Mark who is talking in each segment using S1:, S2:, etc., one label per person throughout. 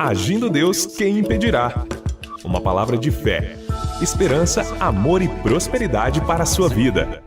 S1: Agindo Deus, quem impedirá? Uma palavra de fé, esperança, amor e prosperidade para a sua vida.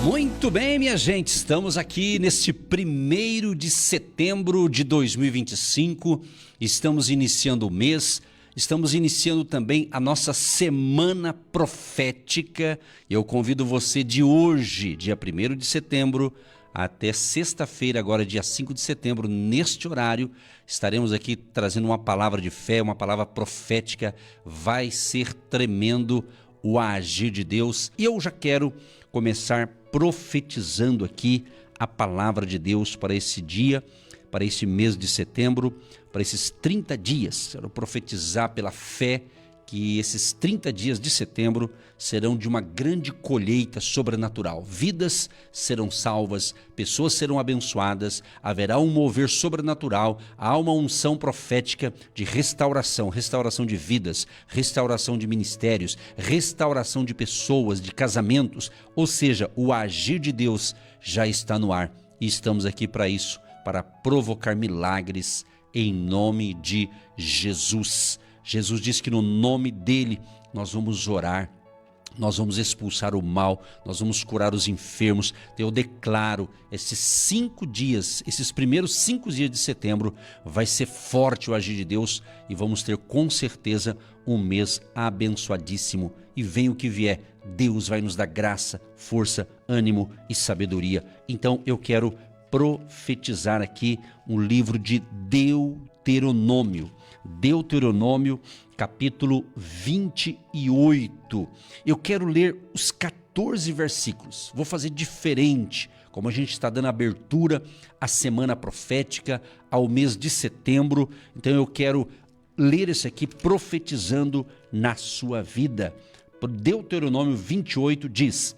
S2: Muito bem, minha gente, estamos aqui neste 1º de setembro de 2025, estamos iniciando o mês, estamos iniciando também a nossa semana profética. Eu convido você de hoje, dia 1º de setembro, até sexta-feira, agora dia 5 de setembro, neste horário, estaremos aqui trazendo uma palavra de fé, uma palavra profética. Vai ser tremendo o agir de Deus. E eu já quero começar profetizando aqui a palavra de Deus para esse dia, para esse mês de setembro, para esses 30 dias. Quero profetizar pela fé que esses 30 dias de setembro serão de uma grande colheita sobrenatural. Vidas serão salvas, pessoas serão abençoadas, haverá um mover sobrenatural, há uma unção profética de restauração, restauração de vidas, restauração de ministérios, restauração de pessoas, de casamentos, ou seja, o agir de Deus já está no ar e estamos aqui para isso, para provocar milagres em nome de Jesus. Jesus disse que no nome dele nós vamos orar, nós vamos expulsar o mal, nós vamos curar os enfermos. Eu declaro, esses 5 dias, esses primeiros 5 dias de setembro, vai ser forte o agir de Deus e vamos ter com certeza um mês abençoadíssimo. E venha o que vier, Deus vai nos dar graça, força, ânimo e sabedoria. Então eu quero profetizar aqui um livro de Deuteronômio, capítulo 28. Eu quero ler os 14 versículos, vou fazer diferente, como a gente está dando abertura à semana profética, ao mês de setembro, então eu quero ler esse aqui profetizando na sua vida. Deuteronômio 28 diz: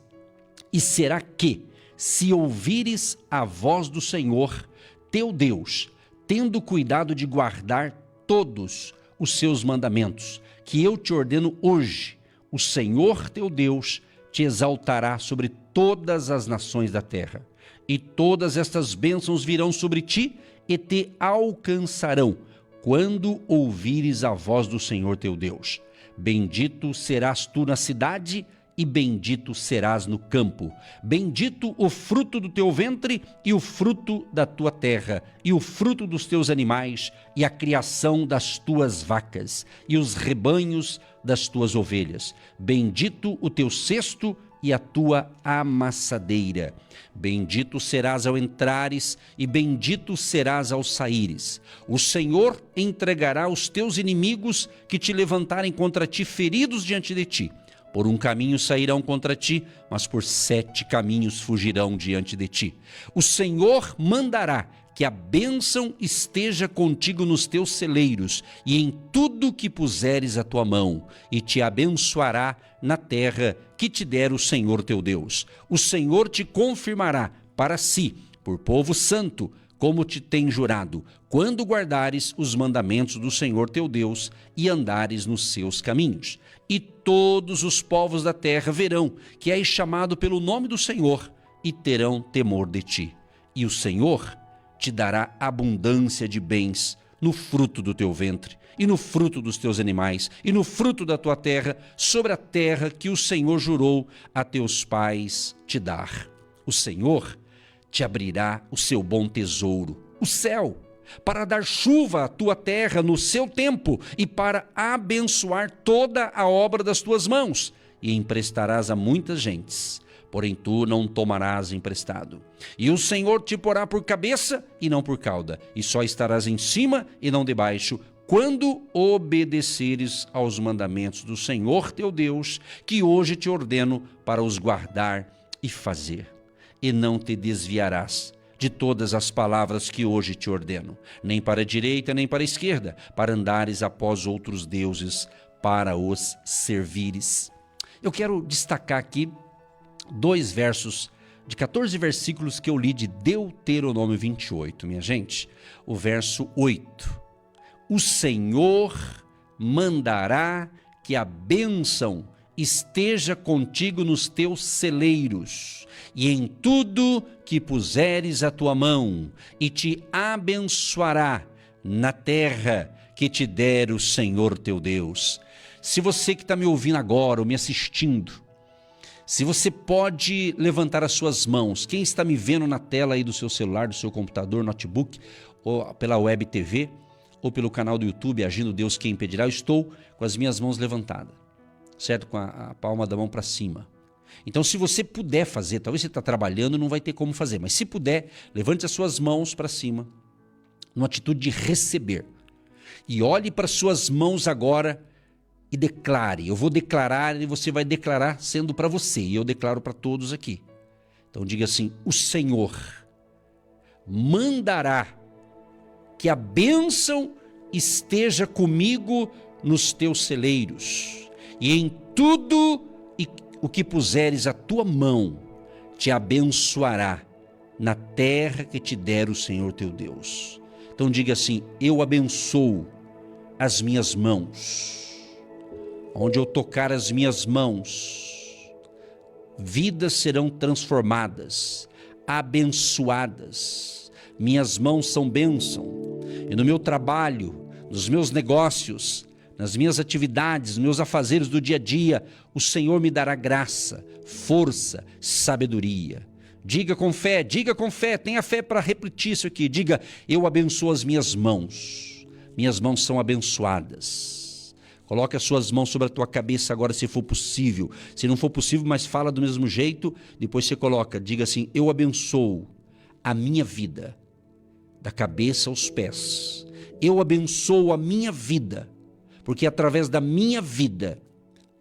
S2: e será que, se ouvires a voz do Senhor, teu Deus, tendo cuidado de guardar todos os seus mandamentos, que eu te ordeno hoje, o Senhor teu Deus te exaltará sobre todas as nações da terra, e todas estas bênçãos virão sobre ti e te alcançarão, quando ouvires a voz do Senhor teu Deus. Bendito serás tu na cidade, e bendito serás no campo. Bendito o fruto do teu ventre e o fruto da tua terra, e o fruto dos teus animais, e a criação das tuas vacas, e os rebanhos das tuas ovelhas. Bendito o teu cesto e a tua amassadeira. Bendito serás ao entrares, e bendito serás ao saíres. O Senhor entregará os teus inimigos que te levantarem contra ti feridos diante de ti. Por um caminho sairão contra ti, mas por 7 caminhos fugirão diante de ti. O Senhor mandará que a bênção esteja contigo nos teus celeiros e em tudo que puseres a tua mão, e te abençoará na terra que te der o Senhor teu Deus. O Senhor te confirmará para si, por povo santo, como te tem jurado, quando guardares os mandamentos do Senhor teu Deus e andares nos seus caminhos. E todos os povos da terra verão que és chamado pelo nome do Senhor e terão temor de ti. E o Senhor te dará abundância de bens no fruto do teu ventre, e no fruto dos teus animais, e no fruto da tua terra, sobre a terra que o Senhor jurou a teus pais te dar. O Senhor te abrirá o seu bom tesouro, o céu, para dar chuva à tua terra no seu tempo e para abençoar toda a obra das tuas mãos, e emprestarás a muitas gentes, porém tu não tomarás emprestado. E o Senhor te porá por cabeça e não por cauda, e só estarás em cima e não debaixo, quando obedeceres aos mandamentos do Senhor teu Deus, que hoje te ordeno para os guardar e fazer. E não te desviarás de todas as palavras que hoje te ordeno, nem para a direita, nem para a esquerda, para andares após outros deuses, para os servires. Eu quero destacar aqui 2 versos de 14 versículos que eu li de Deuteronômio 28, minha gente. O verso 8. O Senhor mandará que a bênção esteja contigo nos teus celeiros, e em tudo que puseres a tua mão, e te abençoará na terra que te der o Senhor teu Deus. Se você que está me ouvindo agora ou me assistindo, se você pode levantar as suas mãos, quem está me vendo na tela aí do seu celular, do seu computador, notebook, ou pela web TV, ou pelo canal do YouTube, Agindo Deus Quem Impedirá, eu estou com as minhas mãos levantadas, certo? Com a palma da mão para cima. Então, se você puder fazer, talvez você está trabalhando, não vai ter como fazer, mas se puder, levante as suas mãos para cima, numa atitude de receber. E olhe para as suas mãos agora e declare. Eu vou declarar e você vai declarar sendo para você, e eu declaro para todos aqui. Então, diga assim: o Senhor mandará que a bênção esteja comigo nos teus celeiros, e em tudo o que puseres a tua mão, te abençoará na terra que te der o Senhor teu Deus. Então diga assim: eu abençoo as minhas mãos. Onde eu tocar as minhas mãos, vidas serão transformadas, abençoadas. Minhas mãos são bênção. E no meu trabalho, nos meus negócios, nas minhas atividades, nos meus afazeres do dia a dia, o Senhor me dará graça, força, sabedoria. Diga com fé, tenha fé para repetir isso aqui. Diga: eu abençoo as minhas mãos são abençoadas. Coloque as suas mãos sobre a tua cabeça agora, se for possível. Se não for possível, mas fala do mesmo jeito, depois você coloca, diga assim: eu abençoo a minha vida, da cabeça aos pés. Eu abençoo a minha vida, porque através da minha vida,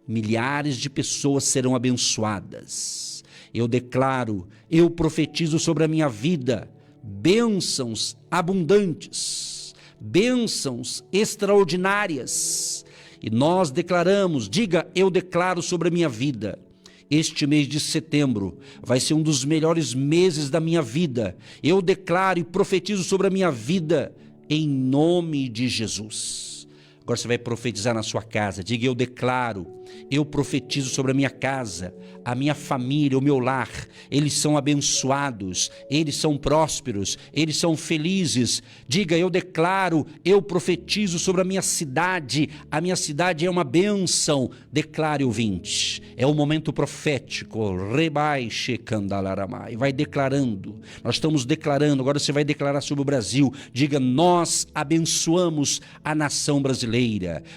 S2: milhares de pessoas serão abençoadas. Eu declaro, eu profetizo sobre a minha vida, bênçãos abundantes, bênçãos extraordinárias. E nós declaramos, diga: eu declaro sobre a minha vida, este mês de setembro vai ser um dos melhores meses da minha vida. Eu declaro e profetizo sobre a minha vida, em nome de Jesus. Agora você vai profetizar na sua casa. Diga: eu declaro, eu profetizo sobre a minha casa, a minha família, o meu lar. Eles são abençoados, eles são prósperos, eles são felizes. Diga: eu declaro, eu profetizo sobre a minha cidade é uma bênção. Declare, ouvinte, é um momento profético. Rebaixe candalaramai. Vai declarando, nós estamos declarando, agora você vai declarar sobre o Brasil. Diga: nós abençoamos a nação brasileira.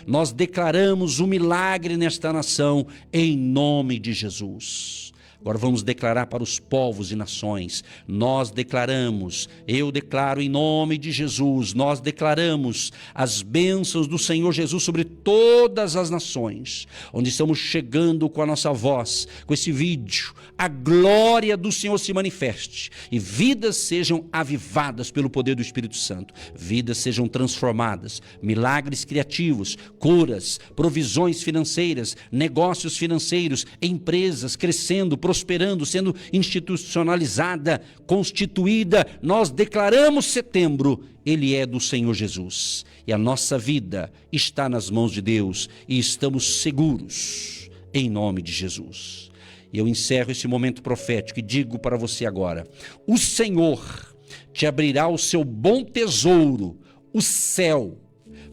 S2: Nós declaramos o milagre nesta nação, em nome de Jesus. Agora vamos declarar para os povos e nações. Nós declaramos, eu declaro em nome de Jesus, nós declaramos as bênçãos do Senhor Jesus sobre todas as nações, onde estamos chegando com a nossa voz, com esse vídeo. A glória do Senhor se manifeste e vidas sejam avivadas pelo poder do Espírito Santo, vidas sejam transformadas, milagres criativos, curas, provisões financeiras, negócios financeiros, empresas crescendo, prosperando, sendo institucionalizada, constituída. Nós declaramos setembro, ele é do Senhor Jesus, e a nossa vida está nas mãos de Deus, e estamos seguros, em nome de Jesus. E eu encerro esse momento profético e digo para você agora: o Senhor te abrirá o seu bom tesouro, o céu,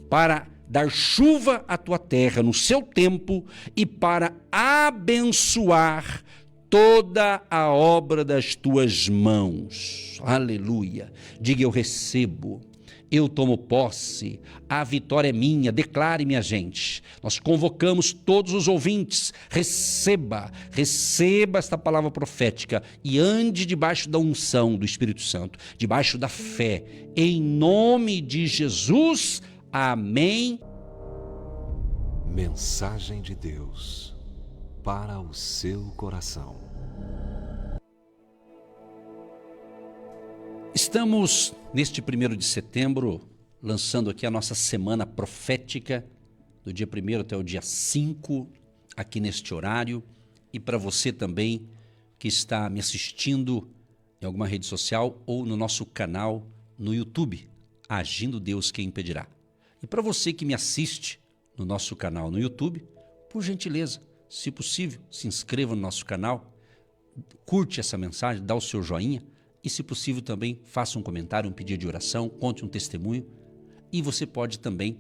S2: para dar chuva à tua terra no seu tempo e para abençoar toda a obra das tuas mãos. Aleluia. Diga: eu recebo, eu tomo posse, a vitória é minha. Declare, minha gente. Nós convocamos todos os ouvintes. Receba esta palavra profética e ande debaixo da unção do Espírito Santo, debaixo da fé, em nome de Jesus. Amém.
S3: Mensagem de Deus para o seu coração.
S2: Estamos neste 1º de setembro lançando aqui a nossa semana profética, do dia 1º até o dia 5, aqui neste horário. E para você também que está me assistindo em alguma rede social ou no nosso canal no YouTube, Agindo Deus Quem Impedirá. E para você que me assiste no nosso canal no YouTube, por gentileza, se possível, se inscreva no nosso canal, curte essa mensagem, dá o seu joinha e, se possível, também faça um comentário, um pedido de oração, conte um testemunho. E você pode também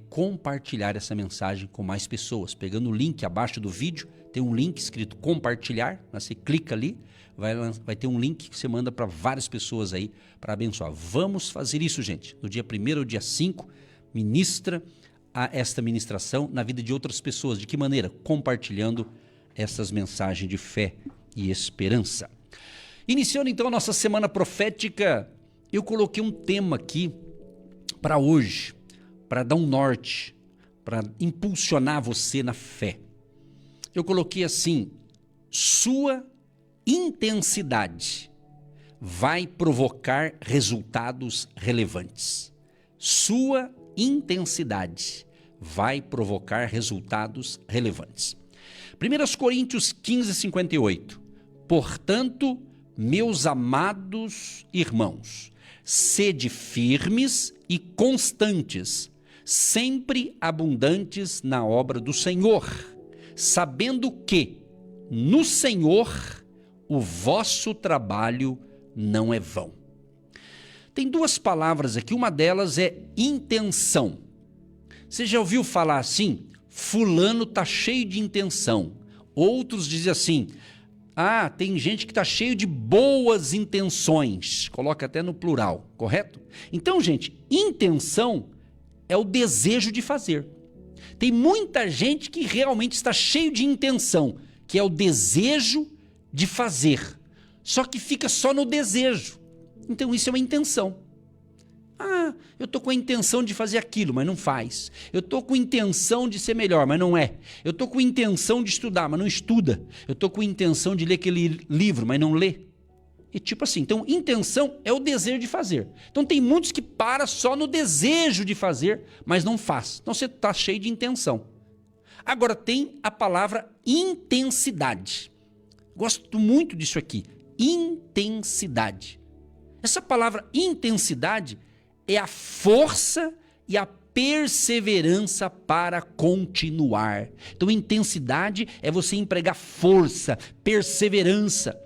S2: compartilhar essa mensagem com mais pessoas. Pegando o link abaixo do vídeo, tem um link escrito compartilhar, você clica ali, vai ter um link que você manda para várias pessoas aí para abençoar. Vamos fazer isso, gente. No dia 1º ou dia 5, ministra esta ministração na vida de outras pessoas. De que maneira? Compartilhando essas mensagens de fé e esperança. Iniciando então a nossa semana profética, eu coloquei um tema aqui para hoje, para dar um norte, para impulsionar você na fé. Eu coloquei assim: sua intensidade vai provocar resultados relevantes. Sua intensidade vai provocar resultados relevantes. 1 Coríntios 15, 58. Portanto, meus amados irmãos, sede firmes e constantes, sempre abundantes na obra do Senhor, sabendo que no Senhor o vosso trabalho não é vão. Tem duas palavras aqui, uma delas é intenção. Você já ouviu falar assim? Fulano está cheio de intenção. Outros dizem assim: tem gente que está cheio de boas intenções. Coloca até no plural, correto? Então, gente, intenção é o desejo de fazer. Tem muita gente que realmente está cheio de intenção, que é o desejo de fazer. Só que fica só no desejo. Então isso é uma intenção. Eu estou com a intenção de fazer aquilo, mas não faz. Eu estou com a intenção de ser melhor, mas não é. Eu estou com a intenção de estudar, mas não estuda. Eu estou com a intenção de ler aquele livro, mas não lê. E tipo assim, então intenção é o desejo de fazer. Então tem muitos que param só no desejo de fazer, mas não faz. Então você está cheio de intenção. Agora tem a palavra intensidade. Gosto muito disso aqui. Intensidade. Essa palavra intensidade é a força e a perseverança para continuar. Então, intensidade é você empregar força, perseverança.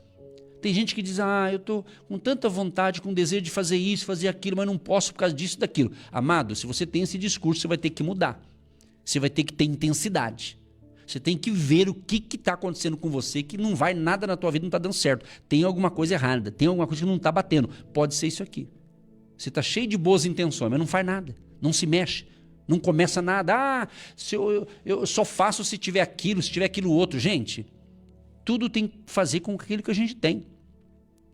S2: Tem gente que diz: eu estou com tanta vontade, com desejo de fazer isso, fazer aquilo, mas não posso por causa disso e daquilo. Amado, se você tem esse discurso, você vai ter que mudar. Você vai ter que ter intensidade. Você tem que ver o que está acontecendo com você, que não vai nada na tua vida, não está dando certo. Tem alguma coisa errada, tem alguma coisa que não está batendo. Pode ser isso aqui. Você está cheio de boas intenções, mas não faz nada, não se mexe, não começa nada. Eu só faço se tiver aquilo, se tiver aquilo outro. Gente, tudo tem que fazer com aquilo que a gente tem.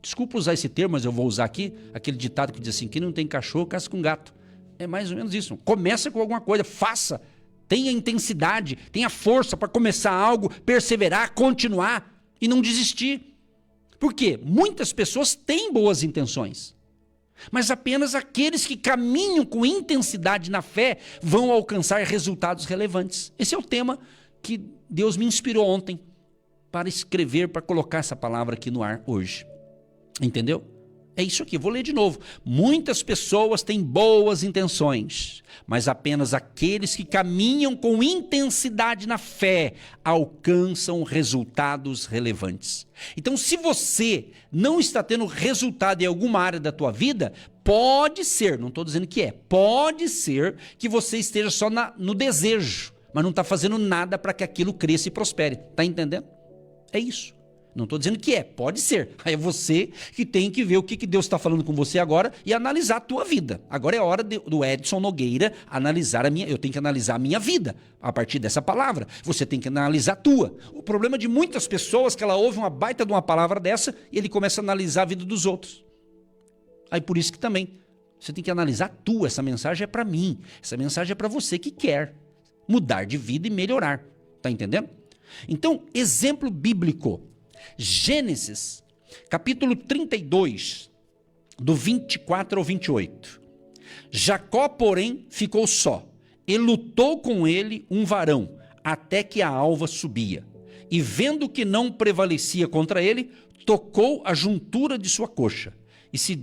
S2: Desculpa usar esse termo, mas eu vou usar aqui, aquele ditado que diz assim: quem não tem cachorro, caça com gato. É mais ou menos isso. Começa com alguma coisa, faça. Tenha intensidade, tenha força para começar algo, perseverar, continuar e não desistir. Por quê? Muitas pessoas têm boas intenções, mas apenas aqueles que caminham com intensidade na fé vão alcançar resultados relevantes. Esse é o tema que Deus me inspirou ontem para escrever, para colocar essa palavra aqui no ar hoje. Entendeu? É isso aqui, vou ler de novo. Muitas pessoas têm boas intenções, mas apenas aqueles que caminham com intensidade na fé alcançam resultados relevantes. Então, se você não está tendo resultado em alguma área da tua vida, pode ser, não estou dizendo que pode ser que você esteja só no desejo, mas não está fazendo nada para que aquilo cresça e prospere. Está entendendo? É isso. Não estou dizendo que pode ser. Aí é você que tem que ver o que Deus está falando com você agora e analisar a tua vida. Agora é a hora do Edson Nogueira analisar eu tenho que analisar a minha vida a partir dessa palavra. Você tem que analisar a tua. O problema de muitas pessoas é que ela ouve uma baita de uma palavra dessa e ele começa a analisar a vida dos outros. Aí por isso que também você tem que analisar a tua. Essa mensagem é para mim. Essa mensagem é para você que quer mudar de vida e melhorar. Tá entendendo? Então, exemplo bíblico. Gênesis, capítulo 32, do 24 ao 28. Jacó, porém, ficou só, e lutou com ele um varão, até que a alva subia. E vendo que não prevalecia contra ele, tocou a juntura de sua coxa, e se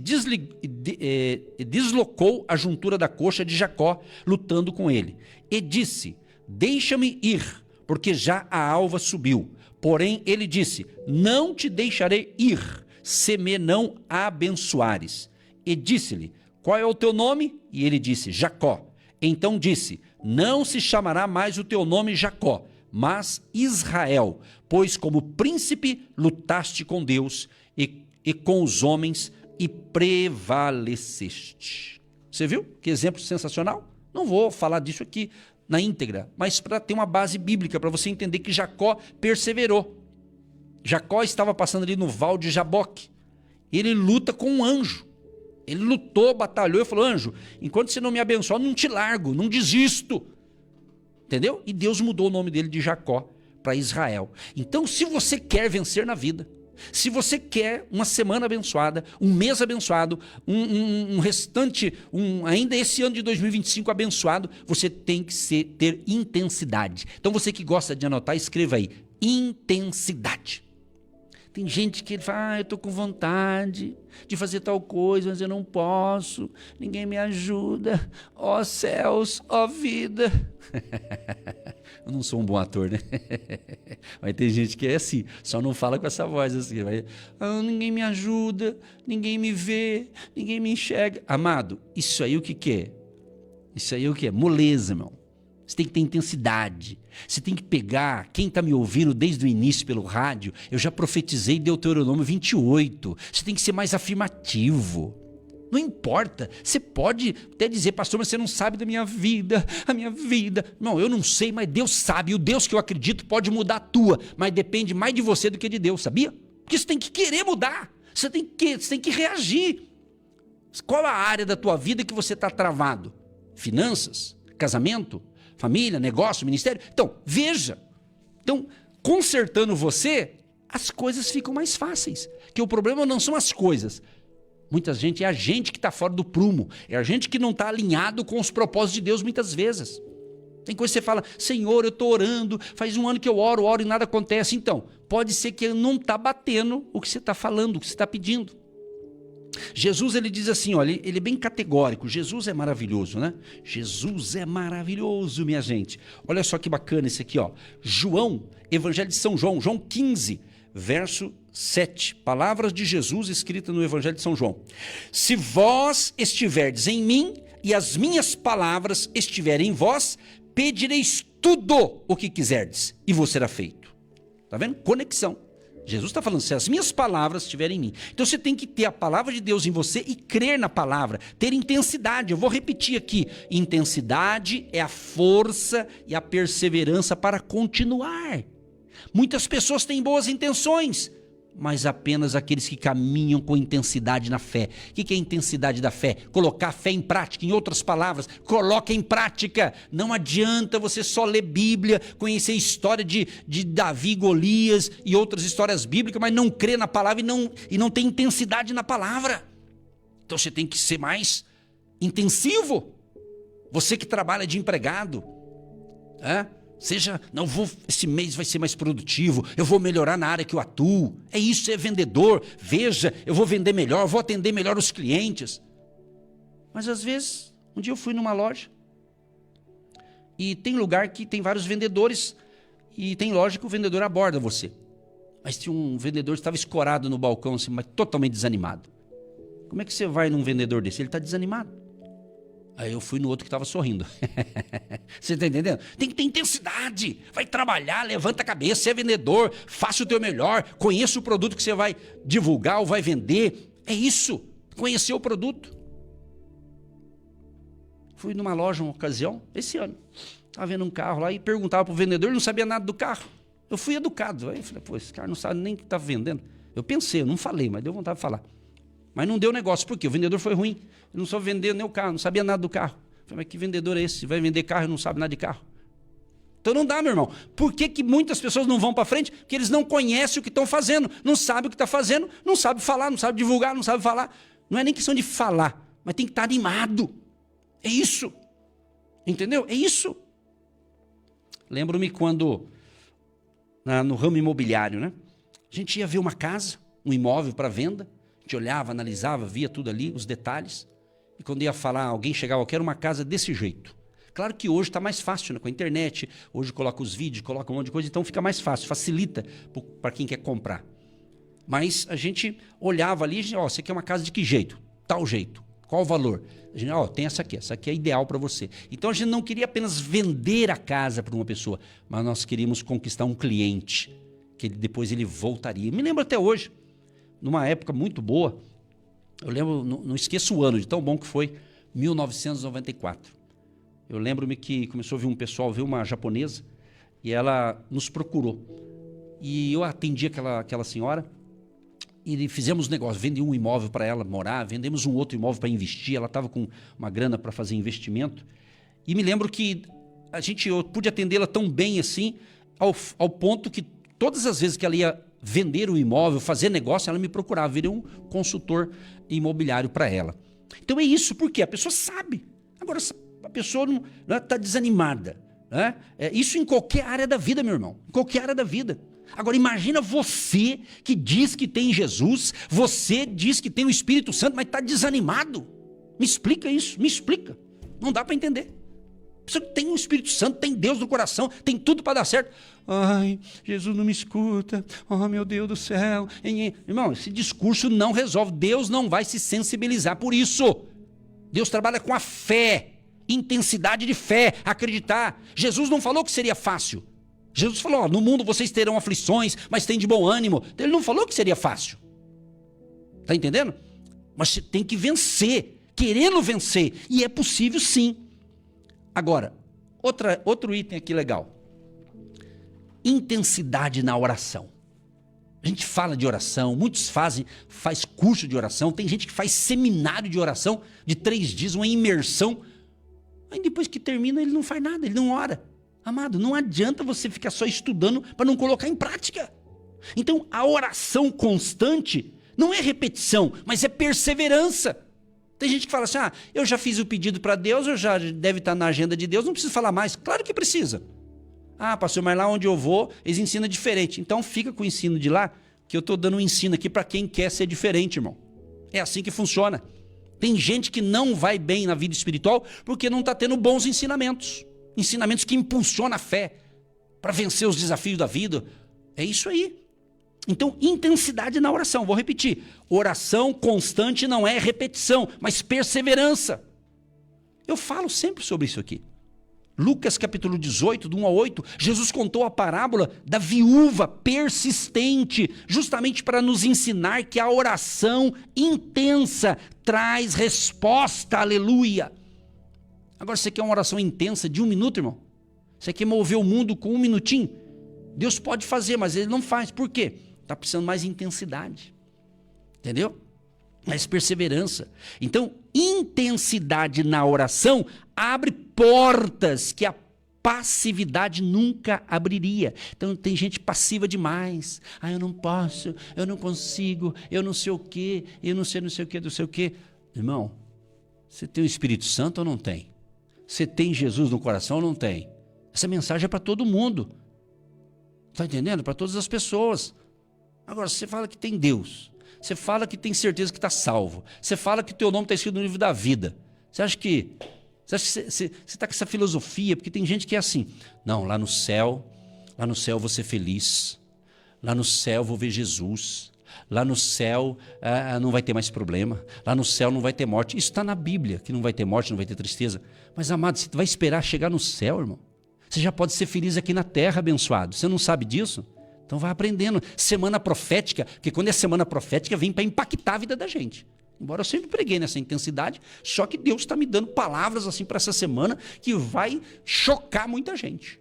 S2: deslocou a juntura da coxa de Jacó, lutando com ele. E disse: deixa-me ir, porque já a alva subiu. Porém, ele disse: não te deixarei ir, se me não abençoares. E disse-lhe: qual é o teu nome? E ele disse: Jacó. Então disse: não se chamará mais o teu nome Jacó, mas Israel, pois como príncipe lutaste com Deus e com os homens e prevaleceste. Você viu? Que exemplo sensacional? Não vou falar disso aqui na íntegra, mas para ter uma base bíblica, para você entender que Jacó perseverou. Jacó estava passando ali no val de Jaboque. Ele luta com um anjo. Ele lutou, batalhou e falou: anjo, enquanto você não me abençoar, eu não te largo, não desisto. Entendeu? E Deus mudou o nome dele de Jacó para Israel. Então, se você quer vencer na vida, se você quer uma semana abençoada, um mês abençoado, um restante, ainda esse ano de 2025 abençoado, você tem que ter intensidade. Então, você que gosta de anotar, escreva aí: intensidade. Tem gente que fala: eu estou com vontade de fazer tal coisa, mas eu não posso, ninguém me ajuda, ó céus, ó vida. Eu não sou um bom ator, né? Mas tem gente que é assim, só não fala com essa voz assim. Ninguém me ajuda, ninguém me vê, ninguém me enxerga. Amado, isso aí o que é? Isso aí o que é? Moleza, irmão. Você tem que ter intensidade. Você tem que pegar, quem está me ouvindo desde o início pelo rádio, eu já profetizei Deuteronômio 28. Você tem que ser mais afirmativo. Não importa, você pode até dizer: pastor, mas você não sabe da minha vida, a minha vida. Não, eu não sei, mas Deus sabe. E o Deus que eu acredito pode mudar a tua, mas depende mais de você do que de Deus, sabia? Porque você tem que querer mudar, você tem que reagir. Qual a área da tua vida que você está travado? Finanças? Casamento? Família? Negócio? Ministério? Então, veja. Então, consertando você, as coisas ficam mais fáceis. Que o problema não são as coisas. Muita gente, é a gente que está fora do prumo, é a gente que não está alinhado com os propósitos de Deus muitas vezes. Tem coisa que você fala: Senhor, eu estou orando, faz um ano que eu oro e nada acontece. Então, pode ser que não está batendo o que você está falando, o que você está pedindo. Jesus, ele diz assim, olha, ele é bem categórico. Jesus é maravilhoso, né? Jesus é maravilhoso, minha gente. Olha só que bacana esse aqui, ó. João, Evangelho de São João, João 15, verso 7. Palavras de Jesus escritas no Evangelho de São João. Se vós estiverdes em mim e as minhas palavras estiverem em vós, pedireis tudo o que quiserdes e vos será feito. Tá vendo? Conexão. Jesus está falando: se as minhas palavras estiverem em mim. Então você tem que ter a palavra de Deus em você e crer na palavra, ter intensidade. Eu vou repetir aqui: intensidade é a força e a perseverança para continuar. Muitas pessoas têm boas intenções, mas apenas aqueles que caminham com intensidade na fé. O que é a intensidade da fé? Colocar a fé em prática. Em outras palavras, coloque em prática. Não adianta você só ler Bíblia, conhecer a história de Davi, Golias e outras histórias bíblicas, mas não crer na palavra e não ter intensidade na palavra. Então você tem que ser mais intensivo. Você que trabalha de empregado, esse mês vai ser mais produtivo, eu vou melhorar na área que eu atuo. É isso, é vendedor. Veja, eu vou vender melhor, vou atender melhor os clientes. Mas às vezes, um dia eu fui numa loja e tem lugar que tem vários vendedores e tem loja que o vendedor aborda você. Mas tinha um vendedor que estava escorado no balcão, assim, mas totalmente desanimado. Como é que você vai num vendedor desse? Ele está desanimado. Aí eu fui no outro que estava sorrindo. Você está entendendo? Tem que ter intensidade. Vai trabalhar, levanta a cabeça, é vendedor, faça o teu melhor, conheça o produto que você vai divulgar ou vai vender. É isso, conhecer o produto. Fui numa loja uma ocasião, esse ano. Estava vendo um carro lá e perguntava para o vendedor, ele não sabia nada do carro. Eu fui educado. Aí eu falei: pô, esse cara não sabe nem o que está vendendo. Eu pensei, eu não falei, mas deu vontade de falar. Mas não deu negócio, por quê? O vendedor foi ruim. Ele não soube vender nem o carro, não sabia nada do carro. Eu falei: mas que vendedor é esse? Vai vender carro e não sabe nada de carro? Então não dá, meu irmão. Por que muitas pessoas não vão para frente? Porque eles não conhecem o que estão fazendo, não sabem o que está fazendo, não sabem falar, não sabem divulgar, não sabem falar. Não é nem questão de falar, mas tem que estar animado. É isso. Entendeu? É isso. Lembro-me quando, no ramo imobiliário, né? A gente ia ver uma casa, um imóvel para venda. A gente olhava, analisava, via tudo ali, os detalhes. E quando ia falar, alguém chegava: eu quero uma casa desse jeito. Claro que hoje está mais fácil, né? Com a internet, hoje coloca os vídeos, coloca um monte de coisa, então fica mais fácil, facilita para quem quer comprar. Mas a gente olhava ali, ó, você quer uma casa de que jeito? Tal jeito. Qual o valor? A gente, ó, tem essa aqui é ideal para você. Então a gente não queria apenas vender a casa para uma pessoa, mas nós queríamos conquistar um cliente, que depois ele voltaria. Me lembro até hoje, numa época muito boa, eu lembro, não esqueço o ano, de tão bom que foi, 1994. Eu lembro-me que começou a vir um pessoal, veio uma japonesa, e ela nos procurou. E eu atendi aquela senhora, e fizemos negócio, vendi um imóvel para ela morar, vendemos um outro imóvel para investir, ela estava com uma grana para fazer investimento. E me lembro que eu pude atendê-la tão bem assim, ao ponto que todas as vezes que ela ia vender o imóvel, fazer negócio, ela me procurava, virei um consultor imobiliário para ela. Então é isso, porque a pessoa sabe. Agora, a pessoa não está desanimada. Né? Isso em qualquer área da vida, meu irmão. Em qualquer área da vida. Agora, imagina você que diz que tem Jesus, você diz que tem o Espírito Santo, mas está desanimado. Me explica isso, me explica. Não dá para entender. Você tem o Espírito Santo, tem Deus no coração, tem tudo para dar certo. Ai, Jesus não me escuta. Oh, meu Deus do céu. Irmão, esse discurso não resolve. Deus não vai se sensibilizar por isso. Deus trabalha com a fé. Intensidade de fé, acreditar. Jesus não falou que seria fácil. Jesus falou, ó, no mundo vocês terão aflições, mas tem de bom ânimo. Ele não falou que seria fácil. Está entendendo? Mas você tem que vencer, querendo vencer. E é possível sim. Agora, outro item aqui legal. Intensidade na oração. A gente fala de oração, muitos faz curso de oração, tem gente que faz seminário de oração de 3 dias, uma imersão. Aí depois que termina, ele não faz nada, ele não ora. Amado, não adianta você ficar só estudando para não colocar em prática. Então, a oração constante não é repetição, mas é perseverança. Tem gente que fala assim, eu já fiz o pedido para Deus, eu já deve estar na agenda de Deus, não preciso falar mais. Claro que precisa. Pastor, mas lá onde eu vou, eles ensinam diferente. Então, fica com o ensino de lá, que eu estou dando um ensino aqui para quem quer ser diferente, irmão. É assim que funciona. Tem gente que não vai bem na vida espiritual porque não está tendo bons ensinamentos. Ensinamentos que impulsionam a fé para vencer os desafios da vida. É isso aí. Então, intensidade na oração. Vou repetir. Oração constante não é repetição, mas perseverança. Eu falo sempre sobre isso aqui. Lucas capítulo 18, do 1 a 8, Jesus contou a parábola da viúva persistente, justamente para nos ensinar que a oração intensa traz resposta, aleluia. Agora, você quer uma oração intensa de 1 minuto, irmão? Você quer mover o mundo com 1 minutinho? Deus pode fazer, mas Ele não faz. Por quê? Está precisando mais intensidade. Entendeu? Mais perseverança. Então, intensidade na oração abre portas que a passividade nunca abriria. Então, tem gente passiva demais. Eu não posso, eu não consigo, eu não sei o quê, eu não sei o quê, não sei o quê. Irmão, você tem o Espírito Santo ou não tem? Você tem Jesus no coração ou não tem? Essa mensagem é para todo mundo. Está entendendo? Para todas as pessoas. Agora, você fala que tem Deus. Você fala que tem certeza que está salvo. Você fala que o teu nome está escrito no livro da vida. Você acha que você está com essa filosofia? Porque tem gente que é assim. Não, lá no céu eu vou ser feliz. Lá no céu eu vou ver Jesus. Lá no céu não vai ter mais problema. Lá no céu não vai ter morte. Isso está na Bíblia, que não vai ter morte, não vai ter tristeza. Mas, amado, você vai esperar chegar no céu, irmão? Você já pode ser feliz aqui na terra, abençoado. Você não sabe disso? Então vai aprendendo. Semana profética, porque quando é semana profética, vem para impactar a vida da gente. Embora eu sempre preguei nessa intensidade, só que Deus está me dando palavras assim para essa semana que vai chocar muita gente.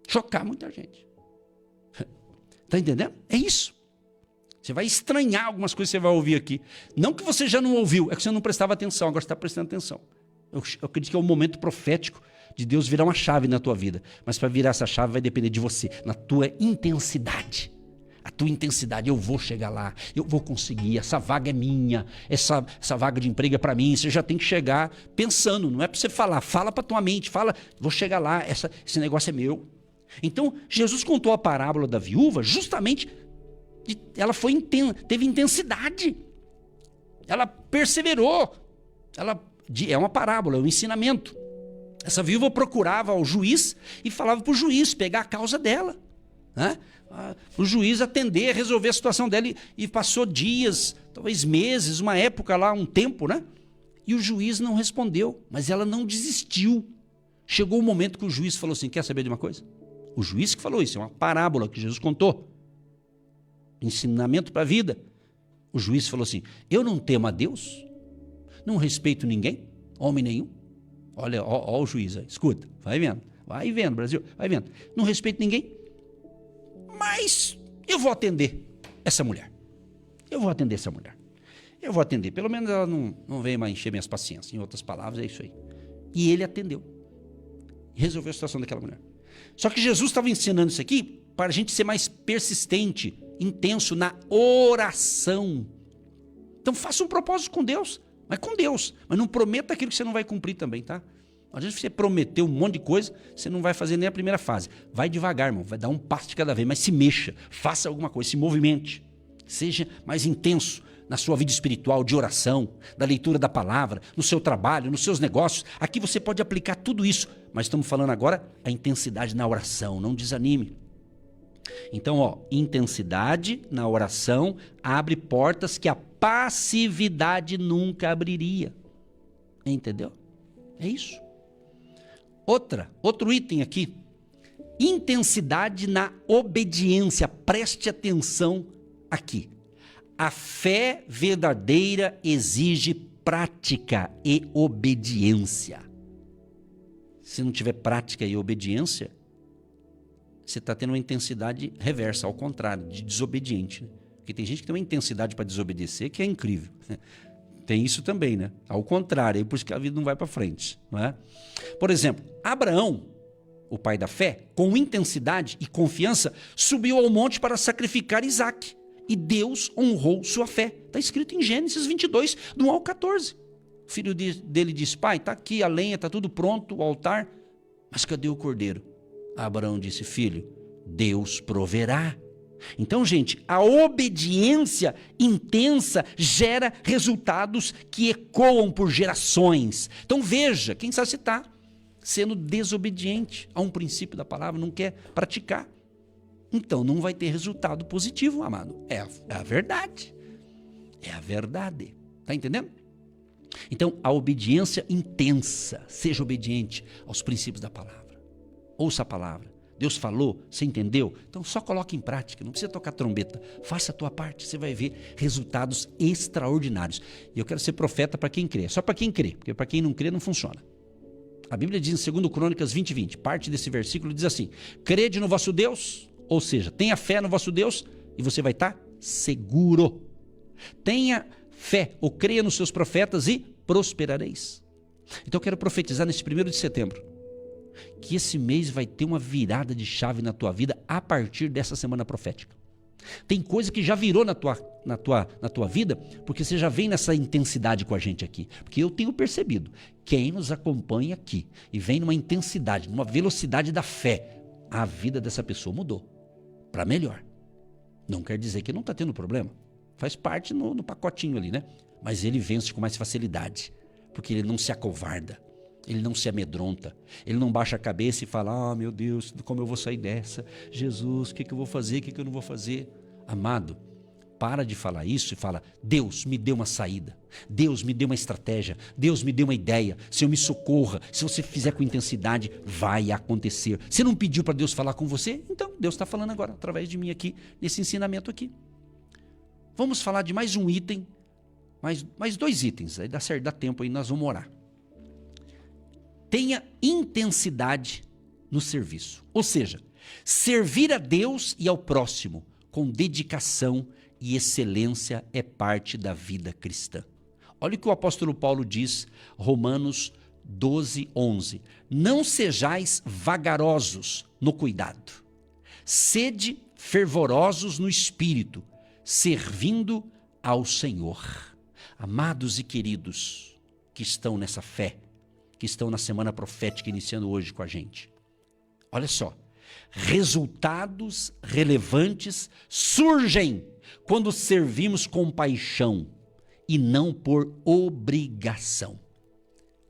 S2: Chocar muita gente. Está entendendo? É isso. Você vai estranhar algumas coisas que você vai ouvir aqui. Não que você já não ouviu, é que você não prestava atenção, agora você está prestando atenção. Eu acredito que é um momento profético de Deus virar uma chave na tua vida. Mas para virar essa chave vai depender de você, na tua intensidade. A tua intensidade, eu vou chegar lá, eu vou conseguir, essa vaga é minha, essa vaga de emprego é para mim. Você já tem que chegar pensando, não é para você falar, fala para tua mente, fala, vou chegar lá, esse negócio é meu. Então, Jesus contou a parábola da viúva justamente, ela teve intensidade, ela perseverou, é uma parábola, é um ensinamento. Essa viúva procurava o juiz e falava para o juiz pegar a causa dela, né? O juiz atender, resolver a situação dela, e passou dias, talvez meses, uma época lá, um tempo, né? E o juiz não respondeu, mas ela não desistiu. Chegou o momento que o juiz falou assim: quer saber de uma coisa? O juiz que falou isso, é uma parábola que Jesus contou, ensinamento para a vida. O juiz falou assim: eu não temo a Deus, não respeito ninguém, homem nenhum. Olha, ó o juiz aí, escuta, vai vendo, Brasil, vai vendo. Não respeito ninguém, mas eu vou atender essa mulher. Eu vou atender, pelo menos ela não veio mais encher minhas paciências. Em outras palavras, é isso aí. E ele atendeu, resolveu a situação daquela mulher. Só que Jesus estava ensinando isso aqui para a gente ser mais persistente, intenso na oração. Então faça um propósito com Deus, mas não prometa aquilo que você não vai cumprir também, tá? Às vezes você prometeu um monte de coisa, você não vai fazer nem a primeira fase. Vai devagar, irmão, vai dar um passo de cada vez, mas se mexa, faça alguma coisa, se movimente. Seja mais intenso na sua vida espiritual, de oração, da leitura da palavra, no seu trabalho, nos seus negócios. Aqui você pode aplicar tudo isso, mas estamos falando agora a intensidade na oração, não desanime. Então, intensidade na oração abre portas que a passividade nunca abriria. Entendeu? É isso. Outro item aqui. Intensidade na obediência. Preste atenção aqui. A fé verdadeira exige prática e obediência. Se não tiver prática e obediência, você está tendo uma intensidade reversa, ao contrário, de desobediente. Né? Porque tem gente que tem uma intensidade para desobedecer que é incrível. Tem isso também, né? Ao contrário, é por isso que a vida não vai para frente. Não é? Por exemplo, Abraão, o pai da fé, com intensidade e confiança, subiu ao monte para sacrificar Isaque. E Deus honrou sua fé. Está escrito em Gênesis 22, do 1 ao 14. O filho dele disse: pai, está aqui a lenha, está tudo pronto, o altar, mas cadê o cordeiro? Abraão disse: filho, Deus proverá. Então, gente, a obediência intensa gera resultados que ecoam por gerações. Então veja, quem sabe você está sendo desobediente a um princípio da palavra, não quer praticar. Então não vai ter resultado positivo, amado. É a verdade. É a verdade. Está entendendo? Então, a obediência intensa. Seja obediente aos princípios da palavra. Ouça a palavra. Deus falou, você entendeu? Então só coloque em prática, não precisa tocar trombeta. Faça a tua parte, você vai ver resultados extraordinários. E eu quero ser profeta para quem crê. Só para quem crê, porque para quem não crê não funciona. A Bíblia diz em 2 Crônicas 20:20, parte desse versículo diz assim: crede no vosso Deus, ou seja, tenha fé no vosso Deus e você vai estar seguro. Tenha fé ou creia nos seus profetas e prosperareis. Então eu quero profetizar nesse 1º de setembro que esse mês vai ter uma virada de chave na tua vida a partir dessa semana profética. Tem coisa que já virou na tua vida, porque você já vem nessa intensidade com a gente aqui. Porque eu tenho percebido, quem nos acompanha aqui e vem numa intensidade, numa velocidade da fé, a vida dessa pessoa mudou para melhor. Não quer dizer que não está tendo problema, faz parte no pacotinho ali, né? Mas ele vence com mais facilidade, porque ele não se acovarda. Ele não se amedronta, ele não baixa a cabeça e fala: meu Deus, como eu vou sair dessa? Jesus, o que eu vou fazer, o que eu não vou fazer? Amado, para de falar isso e fala: Deus me deu uma saída, Deus me deu uma estratégia, Deus me deu uma ideia, Senhor me socorra, se você fizer com intensidade, vai acontecer. Você não pediu para Deus falar com você? Então Deus está falando agora, através de mim aqui, nesse ensinamento aqui. Vamos falar de mais um item, mais 2 itens, aí dá tempo aí, nós vamos orar. Tenha intensidade no serviço. Ou seja, servir a Deus e ao próximo com dedicação e excelência é parte da vida cristã. Olha o que o apóstolo Paulo diz, Romanos 12:11. Não sejais vagarosos no cuidado. Sede fervorosos no espírito, servindo ao Senhor. Amados e queridos que estão nessa fé, que estão na semana profética iniciando hoje com a gente. Olha só, resultados relevantes surgem quando servimos com paixão e não por obrigação.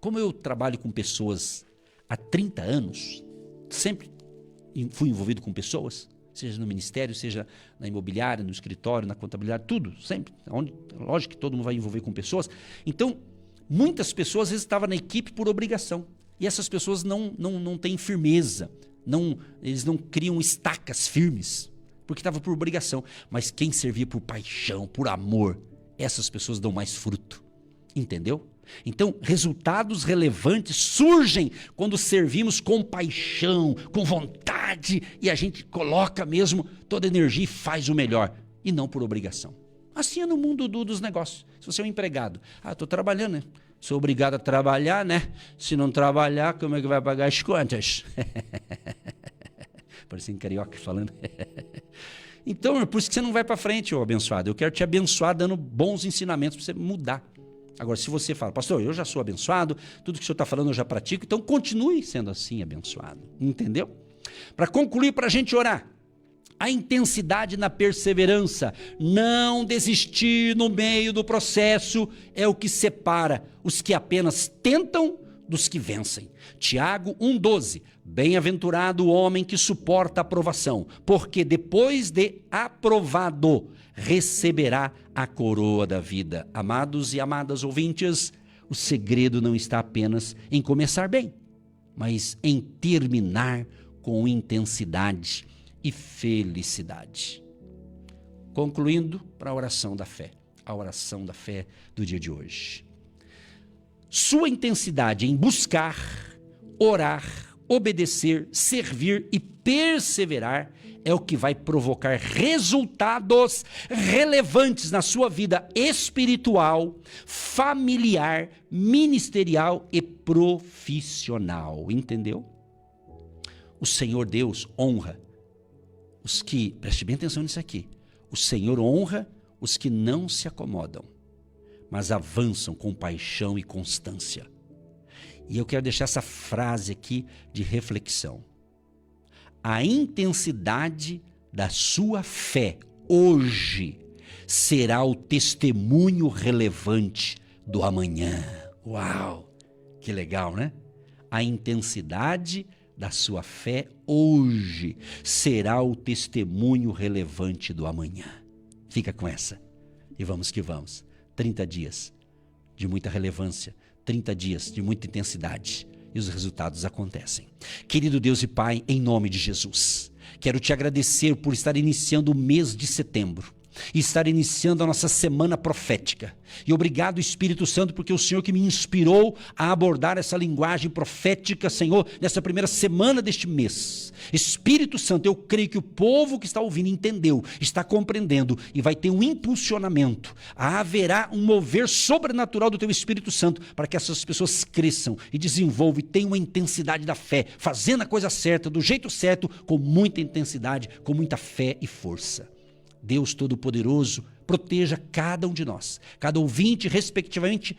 S2: Como eu trabalho com pessoas há 30 anos, sempre fui envolvido com pessoas, seja no ministério, seja na imobiliária, no escritório, na contabilidade, tudo, sempre. Lógico que todo mundo vai envolver com pessoas. Então, muitas pessoas às vezes estavam na equipe por obrigação. E essas pessoas não têm firmeza, eles não criam estacas firmes, porque estava por obrigação. Mas quem servia por paixão, por amor, essas pessoas dão mais fruto. Entendeu? Então, resultados relevantes surgem quando servimos com paixão, com vontade, e a gente coloca mesmo toda a energia e faz o melhor, e não por obrigação. Assim é no mundo dos negócios. Se você é um empregado, estou trabalhando, né? Sou obrigado a trabalhar, né? Se não trabalhar, como é que vai pagar as contas? Parecendo carioca falando. Então, é por isso que você não vai para frente, ô abençoado. Eu quero te abençoar dando bons ensinamentos para você mudar. Agora, se você fala, pastor, eu já sou abençoado, tudo que o senhor está falando eu já pratico, então continue sendo assim abençoado. Entendeu? Para concluir, para a gente orar, a intensidade na perseverança, não desistir no meio do processo é o que separa os que apenas tentam dos que vencem. Tiago 1,12, bem-aventurado o homem que suporta a aprovação, porque depois de aprovado, receberá a coroa da vida. Amados e amadas ouvintes, o segredo não está apenas em começar bem, mas em terminar com intensidade e felicidade. Concluindo para a oração da fé do dia de hoje. Sua intensidade em buscar, orar, obedecer, servir e perseverar é o que vai provocar resultados relevantes na sua vida espiritual, familiar, ministerial e profissional. Entendeu? O Senhor Deus honra os que, preste bem atenção nisso aqui, o Senhor honra os que não se acomodam, mas avançam com paixão e constância. E eu quero deixar essa frase aqui de reflexão. A intensidade da sua fé hoje será o testemunho relevante do amanhã. Uau! Que legal, né? A intensidade da sua fé hoje será o testemunho relevante do amanhã. Fica com essa. E vamos que vamos. 30 dias de muita relevância, 30 dias de muita intensidade, e os resultados acontecem. Querido Deus e Pai, em nome de Jesus, quero te agradecer por estar iniciando o mês de setembro e estar iniciando a nossa semana profética. E obrigado, Espírito Santo, porque o Senhor que me inspirou a abordar essa linguagem profética, Senhor, nessa primeira semana deste mês. Espírito Santo, eu creio que o povo que está ouvindo entendeu, está compreendendo e vai ter um impulsionamento. Haverá um mover sobrenatural do teu Espírito Santo para que essas pessoas cresçam e desenvolvam e tenham uma intensidade da fé, fazendo a coisa certa, do jeito certo, com muita intensidade, com muita fé e força. Deus Todo-Poderoso, proteja cada um de nós, cada ouvinte, respectivamente,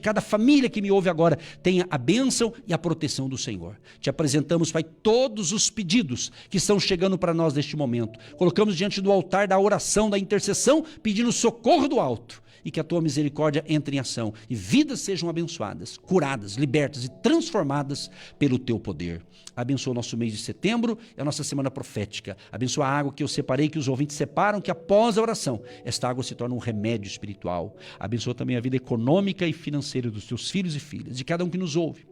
S2: cada família que me ouve agora, tenha a bênção e a proteção do Senhor. Te apresentamos, Pai, todos os pedidos que estão chegando para nós neste momento. Colocamos diante do altar da oração, da intercessão, pedindo socorro do alto. E que a tua misericórdia entre em ação e vidas sejam abençoadas, curadas, libertas e transformadas pelo teu poder. Abençoa o nosso mês de setembro e a nossa semana profética. Abençoa a água que eu separei, que os ouvintes separam, que após a oração, esta água se torna um remédio espiritual. Abençoa também a vida econômica e financeira dos teus filhos e filhas, de cada um que nos ouve.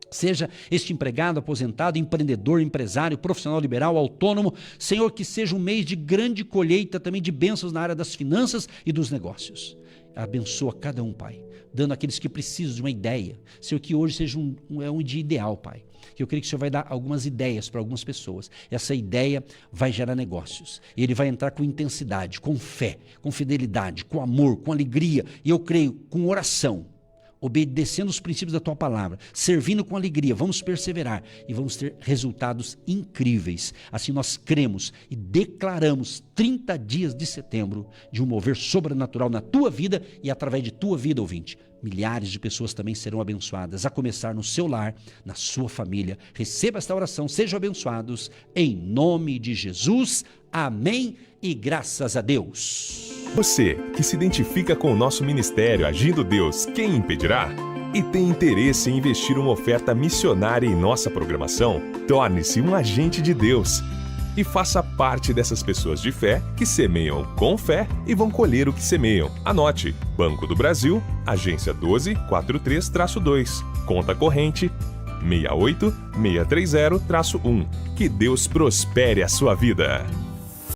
S2: Seja este empregado, aposentado, empreendedor, empresário, profissional liberal, autônomo, Senhor, que seja um mês de grande colheita também de bênçãos na área das finanças e dos negócios. Abençoa cada um, Pai, dando àqueles que precisam de uma ideia. Senhor, que hoje seja um dia ideal, Pai. Eu creio que o Senhor vai dar algumas ideias para algumas pessoas. Essa ideia vai gerar negócios. E ele vai entrar com intensidade, com fé, com fidelidade, com amor, com alegria. E eu creio, com oração, obedecendo os princípios da tua palavra, servindo com alegria, vamos perseverar e vamos ter resultados incríveis. Assim nós cremos e declaramos 30 dias de setembro de um mover sobrenatural na tua vida e através de tua vida, ouvinte. Milhares de pessoas também serão abençoadas, a começar no seu lar, na sua família. Receba esta oração, sejam abençoados, em nome de Jesus. Amém e graças a Deus.
S1: Você que se identifica com o nosso ministério Agindo Deus, quem impedirá? e tem interesse em investir uma oferta missionária em nossa programação? Torne-se um agente de Deus e faça parte dessas pessoas de fé que semeiam com fé e vão colher o que semeiam. Anote: Banco do Brasil, agência 1243-2, conta corrente 68630-1. Que Deus prospere a sua vida.